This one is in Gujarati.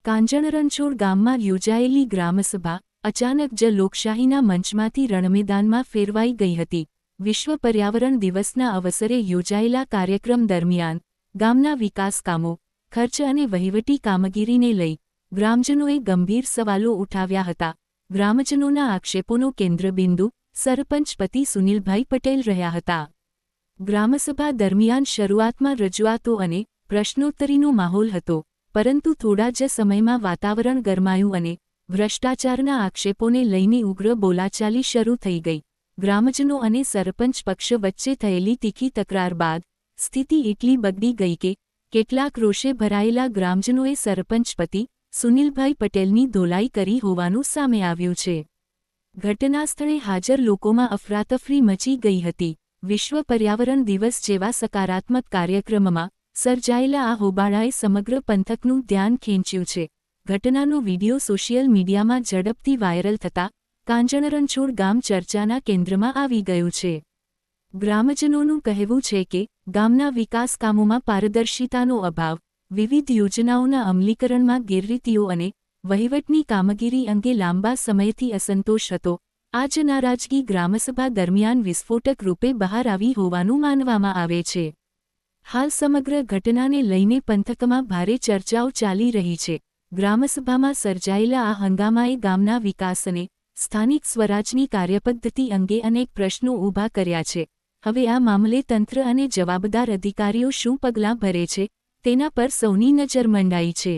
કાંજણરણછોડ ગામમાં યોજાયેલી ગ્રામસભા અચાનક જ લોકશાહીના મંચમાંથી રણમેદાનમાં ફેરવાઈ ગઈ હતી. વિશ્વ પર્યાવરણ દિવસના અવસરે યોજાયેલા કાર્યક્રમ દરમિયાન ગામના વિકાસ કામો, ખર્ચ અને વહીવટી કામગીરીને લઈ ગ્રામજનોએ ગંભીર સવાલો ઉઠાવ્યા હતા. ગ્રામજનોના આક્ષેપોનો કેન્દ્રબિંદુ સરપંચ પતિ સુનિલભાઈ પટેલ રહ્યા હતા. ગ્રામસભા દરમિયાન શરૂઆતમાં રજૂઆતો અને પ્રશ્નોત્તરીનો માહોલ હતો, પરંતુ થોડા જ સમયમાં વાતાવરણ ગરમાયું અને ભ્રષ્ટાચારના આક્ષેપોને લઈને ઉગ્ર બોલાચાલી શરૂ થઈ ગઈ. ગ્રામજનો અને સરપંચ પક્ષ વચ્ચે થયેલી તીખી તકરાર બાદ સ્થિતિ એટલી બગડી ગઈ કે કેટલાક રોષે ભરાયેલા ગ્રામજનોએ સરપંચ પતિ સુનિલભાઈ પટેલની ધોલાઈ કરી હોવાનું સામે આવ્યું છે. ઘટનાસ્થળે હાજર લોકોમાં અફરાતફરી મચી ગઈ હતી. વિશ્વ પર્યાવરણ દિવસ જેવા સકારાત્મક કાર્યક્રમમાં સર્જાયેલા આ હોબાળાએ સમગ્ર પંથકનું ધ્યાન ખેંચ્યું છે. ઘટનાનો વીડિયો સોશિયલ મીડિયામાં ઝડપથી વાયરલ થતાં કાંજણરણછોડ ગામ ચર્ચાના કેન્દ્રમાં આવી ગયું છે. ગ્રામજનોનું કહેવું છે કે ગામના વિકાસ કામોમાં પારદર્શિતાનો અભાવ, વિવિધ યોજનાઓના અમલીકરણમાં ગેરરીતિઓ અને વહીવટની કામગીરી અંગે લાંબા સમયથી અસંતોષ હતો. આ જ નારાજગી ગ્રામસભા દરમિયાન વિસ્ફોટક રૂપે બહાર આવી હોવાનું માનવામાં આવે છે. હાલ સમગ્ર ઘટનાને લઈને પંથકમાં ભારે ચર્ચાઓ ચાલી રહી છે. ગ્રામસભામાં સર્જાયેલા આ હંગામાએ ગામના વિકાસ અને સ્થાનિક સ્વરાજની કાર્યપદ્ધતિ અંગે અનેક પ્રશ્નો ઊભા કર્યા છે. હવે આ મામલે તંત્ર અને જવાબદાર અધિકારીઓ શું પગલાં ભરે છે, તેના પર સૌની નજર મંડાઈ છે.